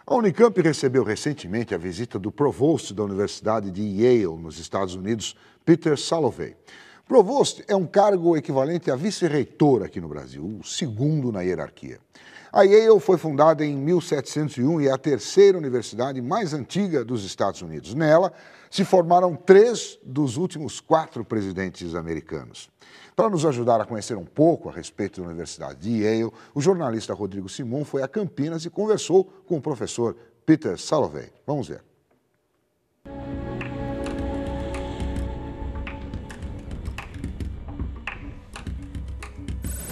A Unicamp recebeu recentemente a visita do provost da Universidade de Yale, nos Estados Unidos, Peter Salovey. Provost é um cargo equivalente a vice-reitor aqui no Brasil, o segundo na hierarquia. A Yale foi fundada em 1701 e é a terceira universidade mais antiga dos Estados Unidos. Nela, se formaram 3 dos últimos 4 presidentes americanos. Para nos ajudar a conhecer um pouco a respeito da Universidade de Yale, o jornalista Rodrigo Simon foi a Campinas e conversou com o professor Peter Salovey. Vamos ver.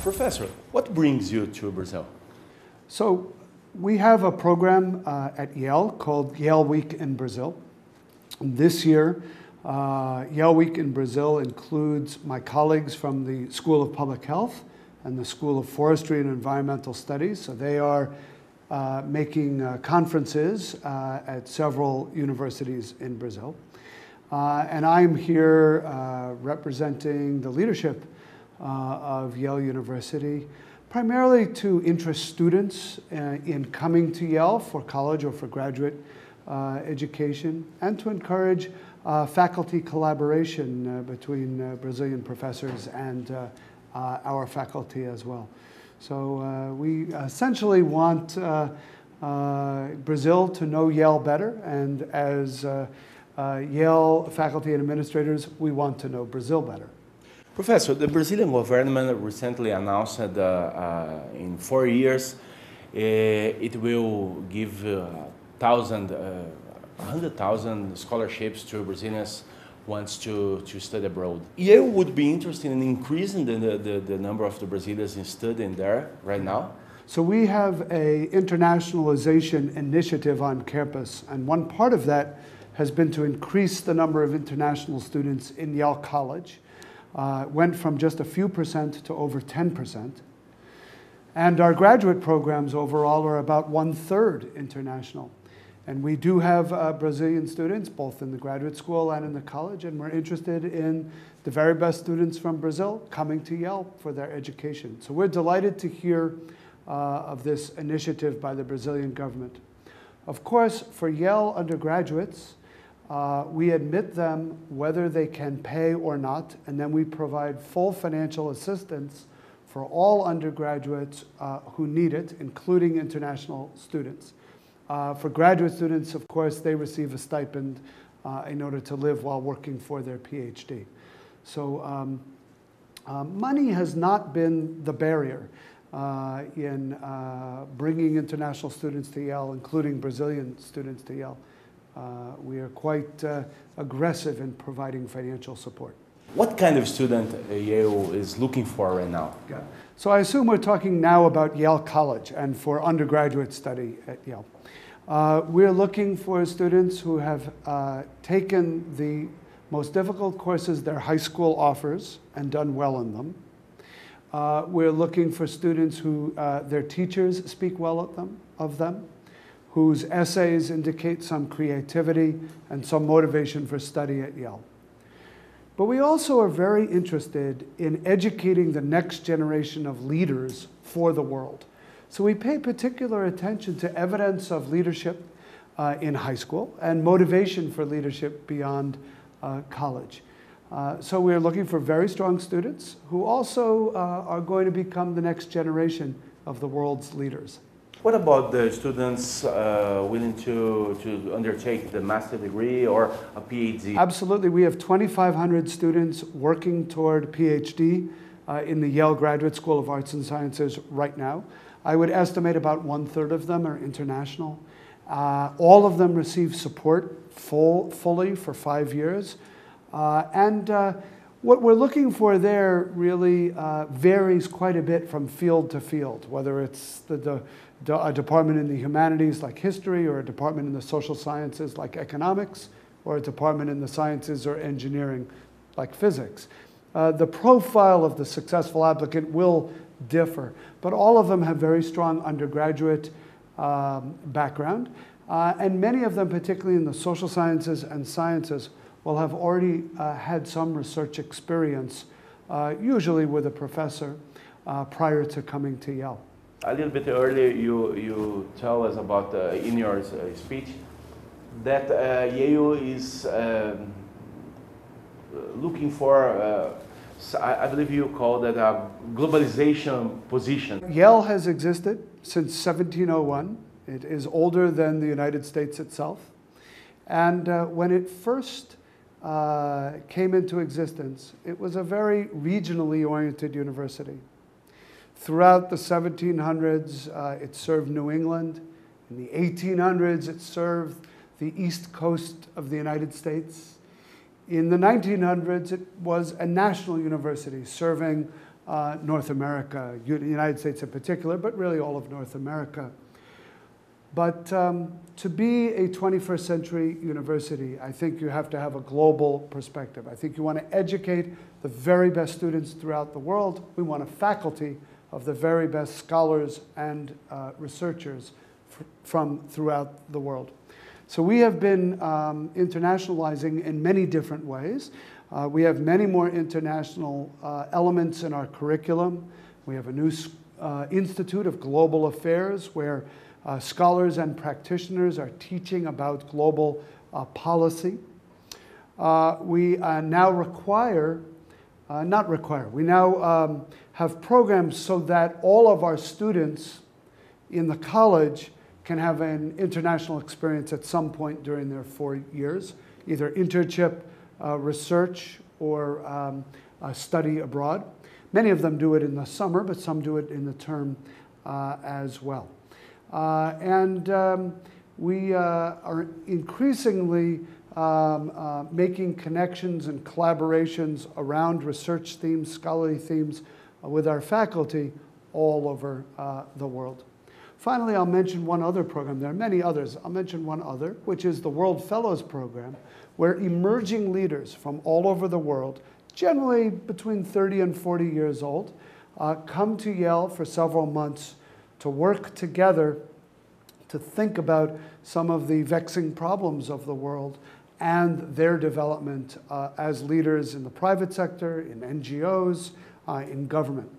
Professor, what brings you to Brazil? So we have a program at Yale called Yale Week in Brazil. This year, Yale Week in Brazil includes my colleagues from the School of Public Health and the School of Forestry and Environmental Studies. So they are making conferences at several universities in Brazil. And I'm here representing the leadership of Yale University, primarily to interest students in coming to Yale for college or for graduate education, and to encourage faculty collaboration between Brazilian professors and our faculty as well. So we essentially want Brazil to know Yale better, and as Yale faculty and administrators, we want to know Brazil better. Professor, the Brazilian government recently announced that in 4 years it will give 100,000 scholarships to Brazilians who wants to study abroad. Yale would be interested in increasing the number of the Brazilians studying there right now? So we have an internationalization initiative on campus, and one part of that has been to increase the number of international students in Yale College. Went from just a few percent to over 10%. And our graduate programs overall are about 1/3 international. And we do have Brazilian students, both in the graduate school and in the college, and we're interested in the very best students from Brazil coming to Yale for their education. So we're delighted to hear of this initiative by the Brazilian government. Of course, for Yale undergraduates, we admit them whether they can pay or not, and then we provide full financial assistance for all undergraduates who need it, including international students. For graduate students, of course, they receive a stipend in order to live while working for their PhD. So money has not been the barrier in bringing international students to Yale, including Brazilian students to Yale. We are quite aggressive in providing financial support. What kind of student Yale is looking for right now? Yeah. So I assume we're talking now about Yale College and for undergraduate study at Yale. We're looking for students who have taken the most difficult courses their high school offers and done well in them. We're looking for students who their teachers speak well of them, whose essays indicate some creativity and some motivation for study at Yale. But we also are very interested in educating the next generation of leaders for the world. So we pay particular attention to evidence of leadership in high school and motivation for leadership beyond college. So we're looking for very strong students who also are going to become the next generation of the world's leaders. What about the students willing to undertake the master's degree or a PhD? Absolutely. We have 2,500 students working toward PhD in the Yale Graduate School of Arts and Sciences right now. I would estimate about 1/3 of them are international. All of them receive support fully for 5 years. What we're looking for there really varies quite a bit from field to field, whether it's a department in the humanities like history, or a department in the social sciences like economics, or a department in the sciences or engineering like physics. The profile of the successful applicant will differ, but all of them have very strong undergraduate background, and many of them, particularly in the social sciences and sciences, will have already had some research experience, usually with a professor, prior to coming to Yale. A little bit earlier, you tell us about, in your speech, that Yale is looking for, I believe you call that a globalization position. Yale has existed since 1701. It is older than the United States itself. And when it first came into existence, it was a very regionally oriented university. Throughout the 1700s, it served New England. In the 1800s, it served the East Coast of the United States. In the 1900s, it was a national university serving North America, the United States in particular, but really all of North America. But to be a 21st century university, I think you have to have a global perspective. I think you want to educate the very best students throughout the world. We want a faculty of the very best scholars and researchers from throughout the world. So we have been internationalizing in many different ways. We have many more international elements in our curriculum. We have a new Institute of Global Affairs where scholars and practitioners are teaching about global policy. We now we now have programs so that all of our students in the college can have an international experience at some point during their 4 years, either internship, research, or study abroad. Many of them do it in the summer, but some do it in the term as well. We are increasingly making connections and collaborations around research themes, scholarly themes with our faculty all over the world. Finally, I'll mention one other program. There are many others. I'll mention one other, which is the World Fellows Program, where emerging leaders from all over the world, generally between 30 and 40 years old, come to Yale for several months to work together to think about some of the vexing problems of the world and their development as leaders in the private sector, in NGOs, in government.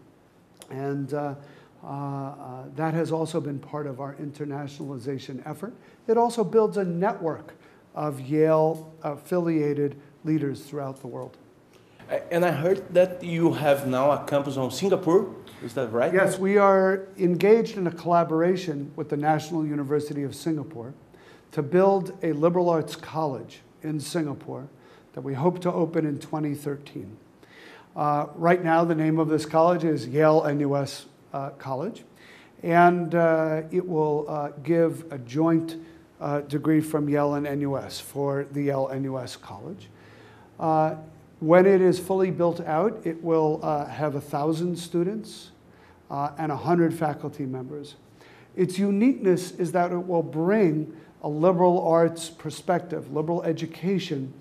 And that has also been part of our internationalization effort. It also builds a network of Yale-affiliated leaders throughout the world. And I heard that you have now a campus on Singapore. Is that right? Yes, we are engaged in a collaboration with the National University of Singapore to build a liberal arts college in Singapore that we hope to open in 2013. Right now, the name of this college is Yale NUS College, and it will give a joint degree from Yale and NUS for the Yale NUS College. When it is fully built out, it will have 1,000 students and 100 faculty members. Its uniqueness is that it will bring a liberal arts perspective, liberal education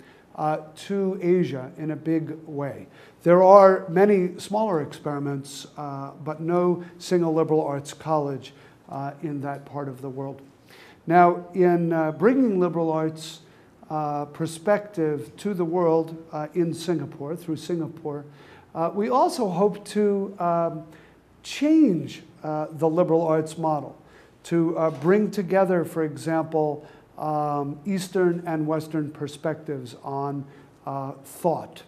to Asia in a big way. There are many smaller experiments, but no single liberal arts college in that part of the world. Now, in bringing liberal arts perspective to the world in Singapore, through Singapore, we also hope to change the liberal arts model, to bring together, for example, Eastern and Western perspectives on thought,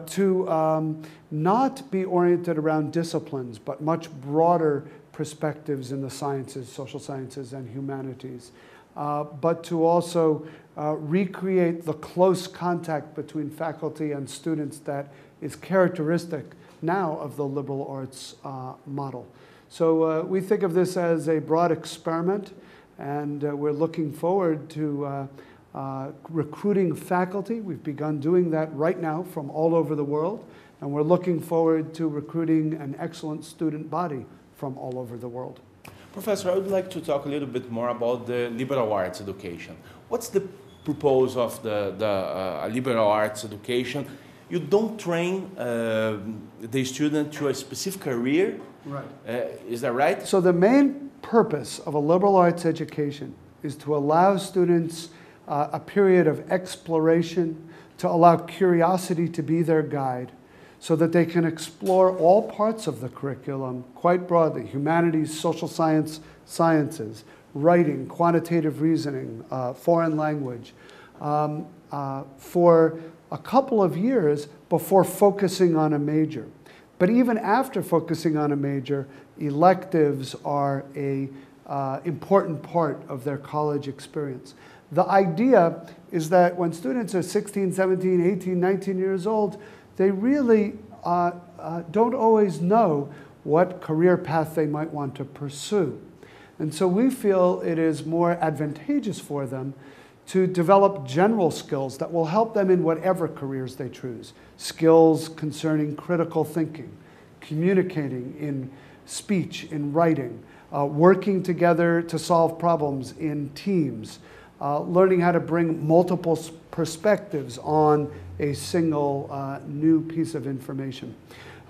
to not be oriented around disciplines, but much broader perspectives in the sciences, social sciences, and humanities, but to also recreate the close contact between faculty and students that is characteristic now of the liberal arts model. So we think of this as a broad experiment, and we're looking forward to recruiting faculty. We've begun doing that right now from all over the world, and we're looking forward to recruiting an excellent student body from all over the world. Professor, I would like to talk a little bit more about the liberal arts education. What's the purpose of the liberal arts education? You don't train the student to a specific career, right? Is that right? So the main purpose of a liberal arts education is to allow students a period of exploration, to allow curiosity to be their guide, so that they can explore all parts of the curriculum quite broadly: humanities, social sciences, writing, quantitative reasoning, foreign language, for a couple of years before focusing on a major. But even after focusing on a major, electives are an important part of their college experience. The idea is that when students are 16, 17, 18, 19 years old, they really don't always know what career path they might want to pursue. And so we feel it is more advantageous for them to develop general skills that will help them in whatever careers they choose. Skills concerning critical thinking, communicating in speech, in writing, working together to solve problems in teams, learning how to bring multiple perspectives on a single new piece of information.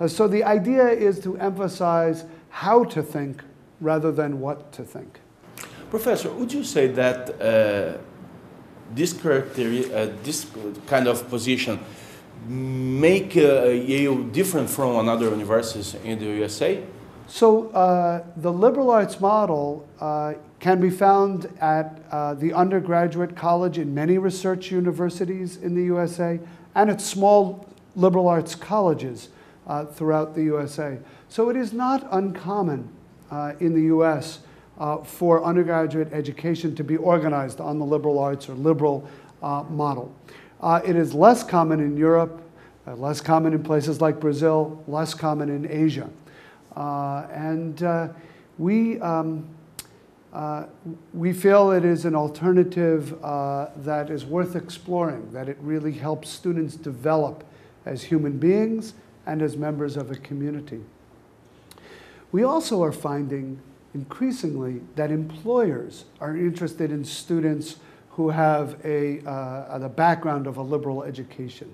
So the idea is to emphasize how to think rather than what to think. Professor, would you say that this criteria, this kind of position, make Yale different from another universities in the USA? So the liberal arts model can be found at the undergraduate college in many research universities in the USA and at small liberal arts colleges throughout the USA. So it is not uncommon in the US for undergraduate education to be organized on the liberal arts or liberal model. It is less common in Europe, less common in places like Brazil, less common in Asia. We feel it is an alternative that is worth exploring, that it really helps students develop as human beings and as members of a community. We also are finding increasingly that employers are interested in students who have the background of a liberal education.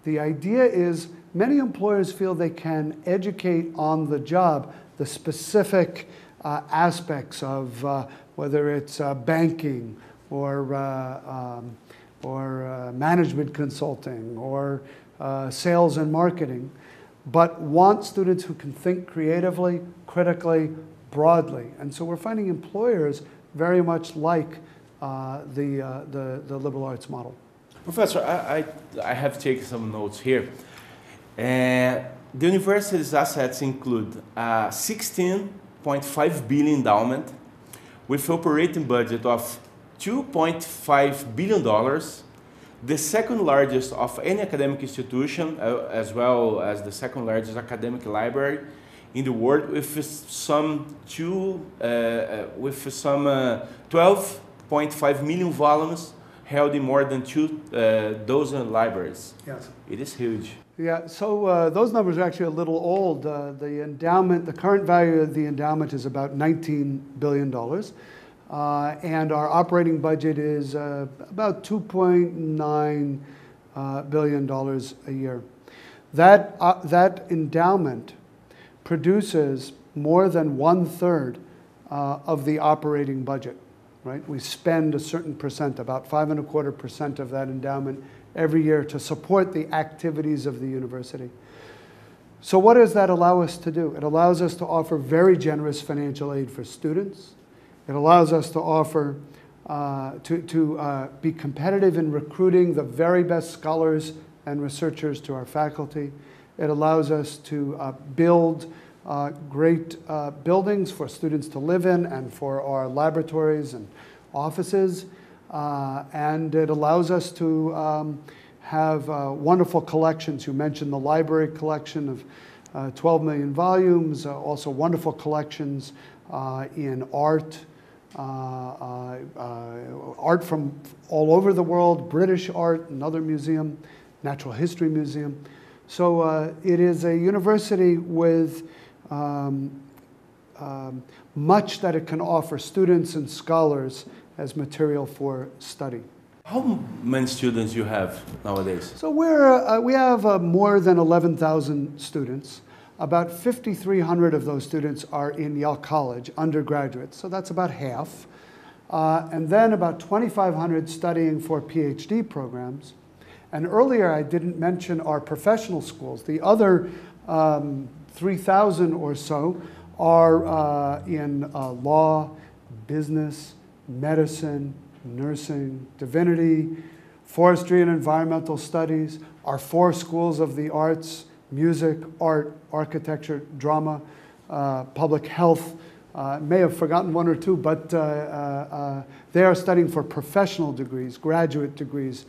The idea is many employers feel they can educate on the job the specific aspects of whether it's banking or management consulting or sales and marketing, but want students who can think creatively, critically, broadly. And so we're finding employers very much like the liberal arts model. Professor, I have taken some notes here. The university's assets include $16.5 billion endowment with operating budget of $2.5 billion, the second largest of any academic institution, as well as the second largest academic library in the world, with some 12.5 million volumes held in more than 2,000 libraries. Yes. It is huge. Yeah, so those numbers are actually a little old. The endowment, the current value of the endowment is about $19 billion. And our operating budget is about $2.9 billion a year. That endowment produces more than 1/3 of the operating budget, right? We spend a certain percent, about 5.25% of that endowment every year to support the activities of the university. So what does that allow us to do? It allows us to offer very generous financial aid for students. It allows us to offer, be competitive in recruiting the very best scholars and researchers to our faculty. It allows us to build great buildings for students to live in and for our laboratories and offices. And it allows us to have wonderful collections. You mentioned the library collection of 12 million volumes, also wonderful collections in art, art from all over the world, British art, another museum, Natural History Museum. So it is a university with much that it can offer students and scholars as material for study. How many students you have nowadays? So we have more than 11,000 students. About 5,300 of those students are in Yale College, undergraduates, so that's about half. And then about 2,500 studying for PhD programs, And earlier I didn't mention our professional schools. The other 3,000 or so are in law, business, medicine, nursing, divinity, forestry and environmental studies, our 4 schools of the arts, music, art, architecture, drama, public health. May have forgotten 1 or 2, but they are studying for professional degrees, graduate degrees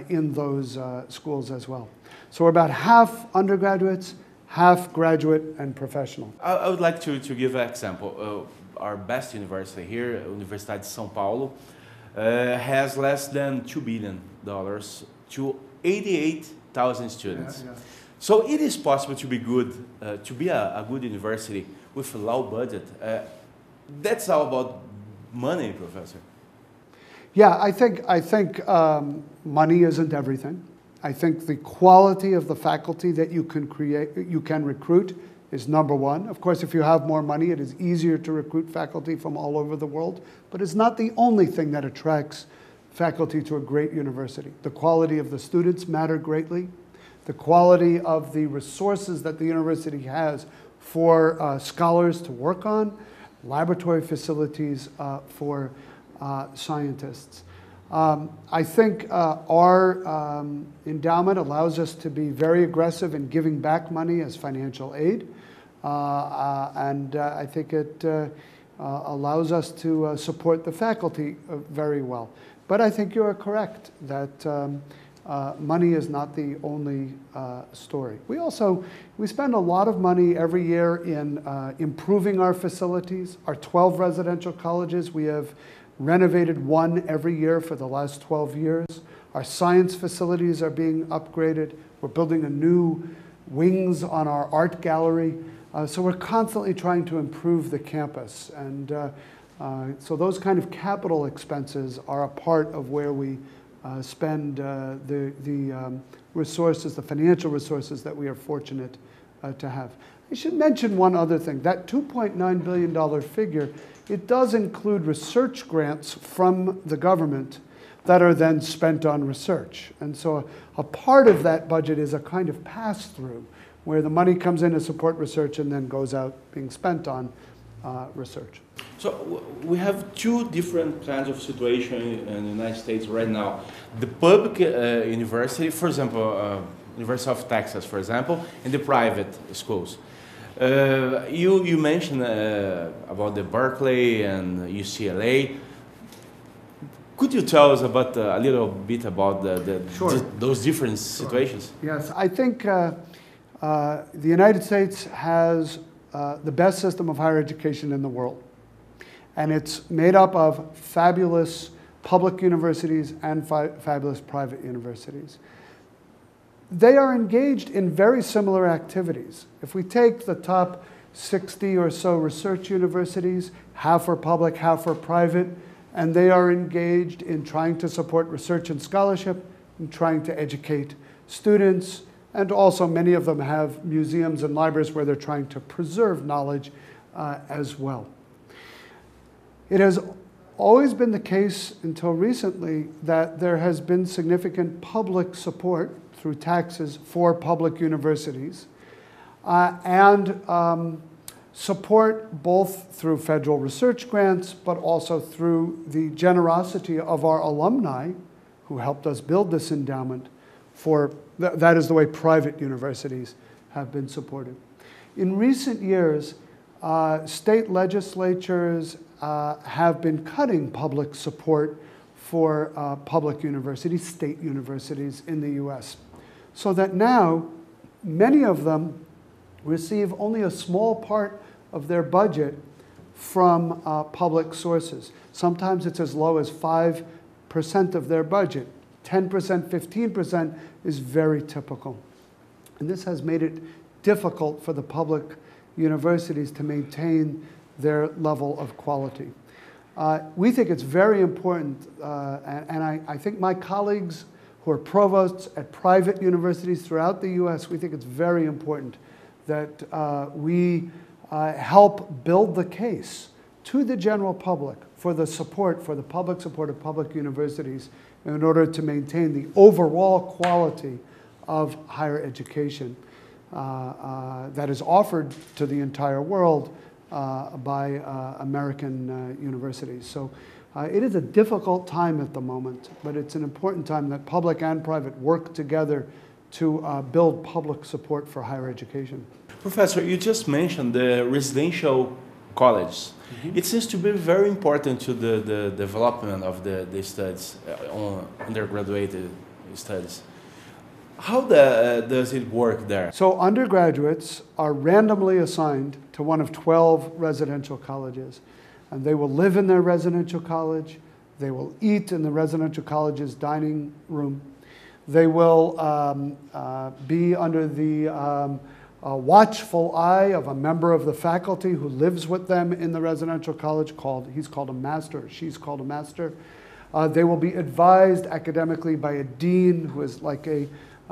in those schools as well. So we're about half undergraduates, half graduate and professional. I would like to give an example. Our best university here, Universidade de São Paulo, has less than $2 billion to 88,000 students. Yeah, yeah. So it is possible to be good, to be a good university with a low budget. That's all about money, Professor. Yeah, I think money isn't everything. I think the quality of the faculty that you can recruit is number one. Of course, if you have more money, it is easier to recruit faculty from all over the world, but it's not the only thing that attracts faculty to a great university. The quality of the students matter greatly. The quality of the resources that the university has for scholars to work on, laboratory facilities for scientists. I think our endowment allows us to be very aggressive in giving back money as financial aid, and I think it allows us to support the faculty very well. But I think you are correct that money is not the only story. We spend a lot of money every year in improving our facilities. Our 12 residential colleges, we have renovated 1 every year for the last 12 years. Our science facilities are being upgraded. We're building a new wings on our art gallery. So we're constantly trying to improve the campus. And so those kind of capital expenses are a part of where we spend the resources, the financial resources that we are fortunate to have. I should mention one other thing. That $2.9 billion figure, it does include research grants from the government that are then spent on research. And so a part of that budget is a kind of pass-through, where the money comes in to support research and then goes out being spent on research. So we have 2 different kinds of situation in the United States right now. The public university, for example, University of Texas, for example, and the private schools. You mentioned about the Berkeley and UCLA. Could you tell us about a little bit about Sure. those different situations? Sure. Yes, I think the United States has the best system of higher education in the world. And it's made up of fabulous public universities and fabulous private universities. They are engaged in very similar activities. If we take the top 60 or so research universities, half are public, half are private, and they are engaged in trying to support research and scholarship, and trying to educate students, and also many of them have museums and libraries where they're trying to preserve knowledge as well. It has always been the case until recently that there has been significant public support through taxes for public universities and support both through federal research grants but also through the generosity of our alumni who helped us build this endowment. That is the way private universities have been supported. In recent years, state legislatures have been cutting public support for public universities, state universities in the US, so that now many of them receive only a small part of their budget from public sources. Sometimes it's as low as 5% of their budget. 10%, 15% is very typical. And this has made it difficult for the public universities to maintain their level of quality. We think it's very important, and I think my colleagues who are provosts at private universities throughout the US, we think it's very important that we help build the case to the general public for the support, for the public support of public universities in order to maintain the overall quality of higher education that is offered to the entire world by American universities. So it is a difficult time at the moment, but it's an important time that public and private work together to build public support for higher education. Professor, you just mentioned the residential college. Mm-hmm. It seems to be very important to the development of the studies, on undergraduate studies. How does it work there? So undergraduates are randomly assigned to one of 12 residential colleges, and they will live in their residential college, they will eat in the residential college's dining room, they will be under the watchful eye of a member of the faculty who lives with them in the residential college, he's called a master, she's called a master. They will be advised academically by a dean who is like a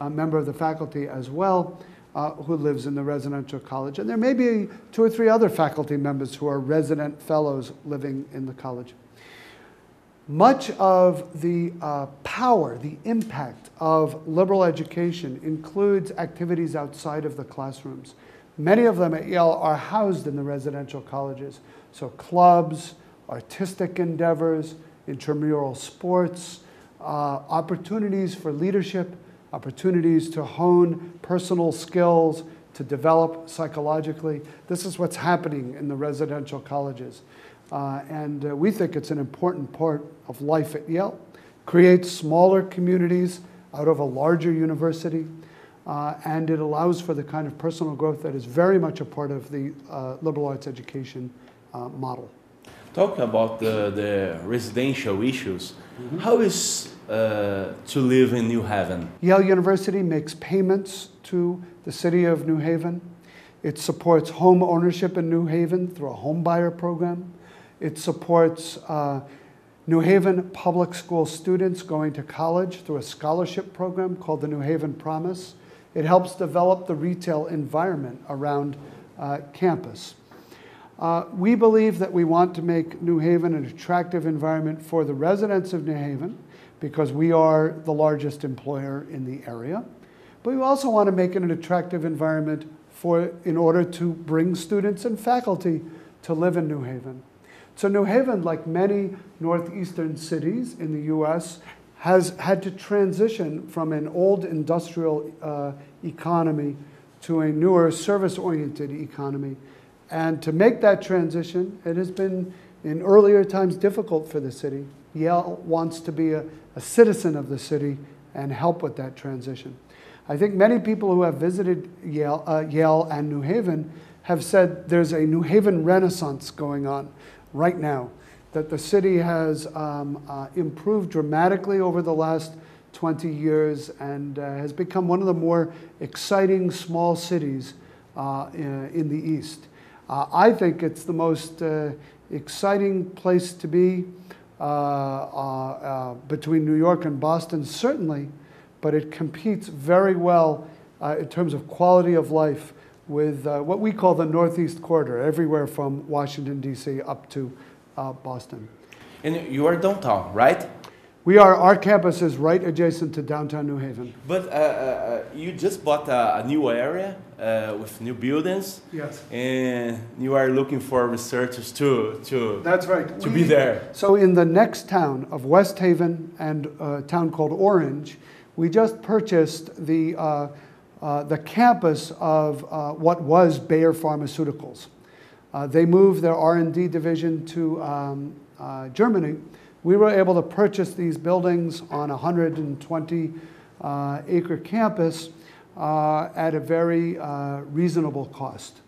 member of the faculty as well, who lives in the residential college. And there may be 2 or 3 other faculty members who are resident fellows living in the college. Much of the power, the impact of liberal education includes activities outside of the classrooms. Many of them at Yale are housed in the residential colleges. So clubs, artistic endeavors, intramural sports, opportunities for leadership, opportunities to hone personal skills, to develop psychologically. This is what's happening in the residential colleges. And we think it's an important part of life at Yale. Creates smaller communities out of a larger university, and it allows for the kind of personal growth that is very much a part of the liberal arts education model. Talking about the residential issues, mm-hmm. How is to live in New Haven? Yale University makes payments to the city of New Haven. It supports home ownership in New Haven through a home buyer program. It supports New Haven public school students going to college through a scholarship program called the New Haven Promise. It helps develop the retail environment around campus. We believe that we want to make New Haven an attractive environment for the residents of New Haven because we are the largest employer in the area. But we also want to make it an attractive environment in order to bring students and faculty to live in New Haven. So New Haven, like many northeastern cities in the US, has had to transition from an old industrial economy to a newer service-oriented economy. And to make that transition, it has been, in earlier times, difficult for the city. Yale wants to be a citizen of the city and help with that transition. I think many people who have visited Yale and New Haven have said there's a New Haven renaissance going on right now, that the city has improved dramatically over the last 20 years and has become one of the more exciting small cities in the East. I think it's the most exciting place to be between New York and Boston, certainly, but it competes very well in terms of quality of life with what we call the Northeast Corridor, everywhere from Washington, D.C. up to Boston. And you are downtown, right? Our campus is right adjacent to downtown New Haven. But you just bought a new area with new buildings. Yes. And you are looking for researchers to That's right. To be there. So in the next town of West Haven and a town called Orange, we just purchased the campus of what was Bayer Pharmaceuticals. They moved their R&D division to Germany. We were able to purchase these buildings on a 120-acre campus at a very reasonable cost.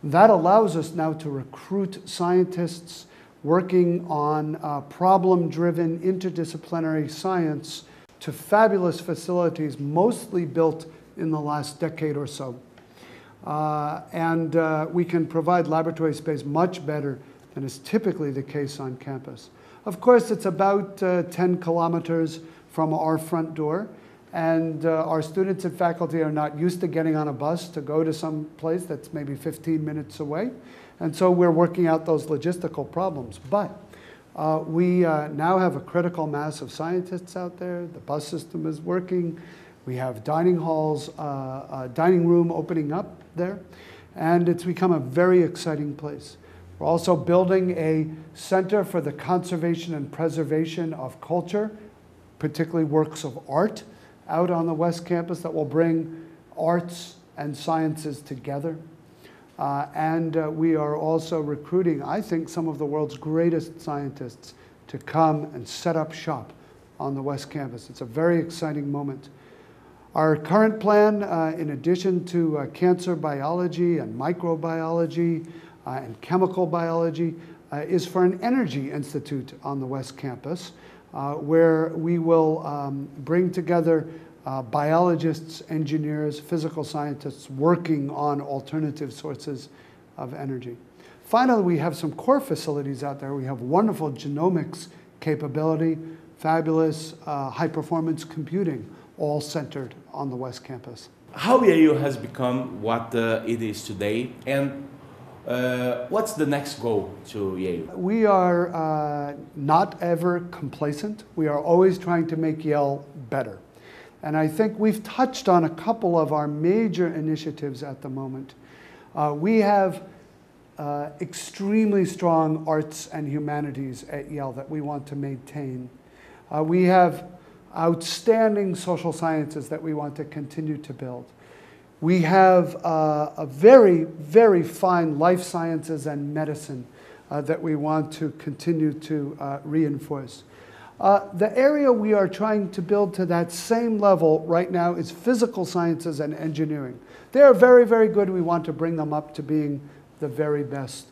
That allows us now to recruit scientists working on problem-driven interdisciplinary science to fabulous facilities, mostly built in the last decade or so. And we can provide laboratory space much better than is typically the case on campus. Of course, it's about 10 kilometers from our front door, and our students and faculty are not used to getting on a bus to go to some place that's maybe 15 minutes away, and so we're working out those logistical problems. But We now have a critical mass of scientists out there. The bus system is working. We have dining halls, dining room opening up there, and it's become a very exciting place. We're also building a center for the conservation and preservation of culture, particularly works of art, out on the West Campus that will bring arts and sciences together. We are also recruiting, I think, some of the world's greatest scientists to come and set up shop on the West Campus. It's a very exciting moment. Our current plan, in addition to cancer biology and microbiology and chemical biology, is for an energy institute on the West Campus, where we will bring together biologists, engineers, physical scientists working on alternative sources of energy. Finally, we have some core facilities out there. We have wonderful genomics capability, fabulous high-performance computing, all centered on the West Campus. How Yale has become what it is today, and what's the next goal to Yale? We are not ever complacent. We are always trying to make Yale better. And I think we've touched on a couple of our major initiatives at the moment. We have extremely strong arts and humanities at Yale that we want to maintain. We have outstanding social sciences that we want to continue to build. We have a very, very fine life sciences and medicine that we want to continue to reinforce. The area we are trying to build to that same level right now is physical sciences and engineering. They are very, very good. We want to bring them up to being the very best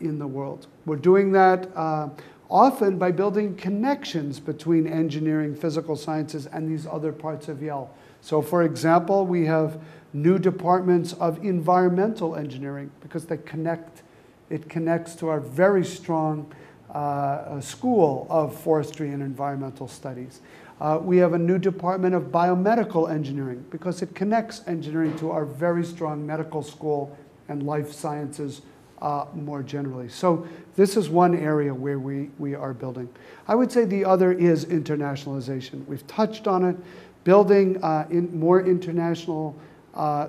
in the world. We're doing that often by building connections between engineering, physical sciences, and these other parts of Yale. So for example, we have new departments of environmental engineering because it connects to our very strong School of Forestry and Environmental Studies. We have a new department of biomedical engineering because it connects engineering to our very strong medical school and life sciences more generally. So this is one area where we are building. I would say the other is internationalization. We've touched on it, building more international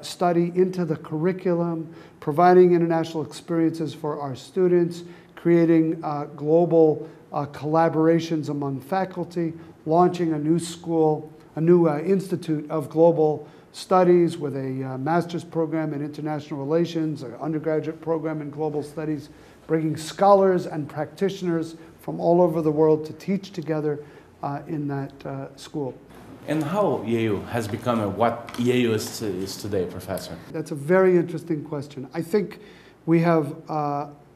study into the curriculum, providing international experiences for our students, creating global collaborations among faculty, launching a new school, a new Institute of Global Studies with a master's program in international relations, an undergraduate program in global studies, bringing scholars and practitioners from all over the world to teach together in that school. And how Yale has become what Yale is today, Professor? That's a very interesting question. I think we have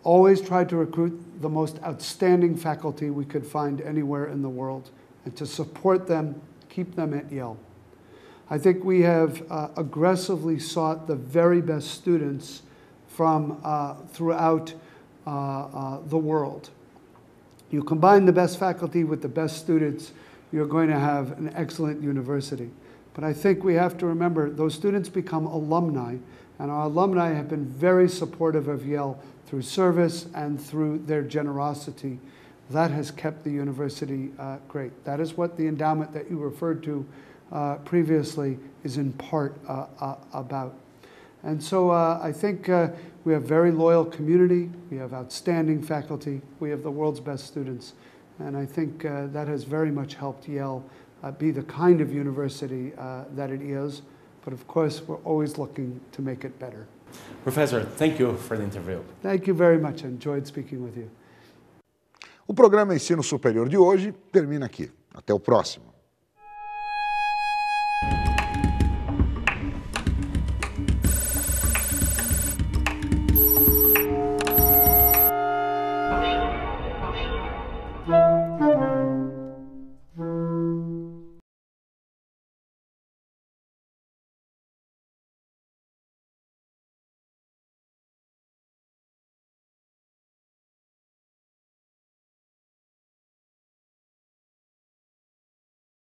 always tried to recruit the most outstanding faculty we could find anywhere in the world and to support them, keep them at Yale. I think we have aggressively sought the very best students from throughout the world. You combine the best faculty with the best students, you're going to have an excellent university. But I think we have to remember those students become alumni, and our alumni have been very supportive of Yale through service and through their generosity. That has kept the university great. That is what the endowment that you referred to previously is in part about. And so I think we have very loyal community, we have outstanding faculty, we have the world's best students. And I think that has very much helped Yale be the kind of university that it is. But of course, we're always looking to make it better. Professor, thank you for the interview. Thank you very much. I enjoyed speaking with you. O programa Ensino Superior de hoje termina aqui. Até o próximo.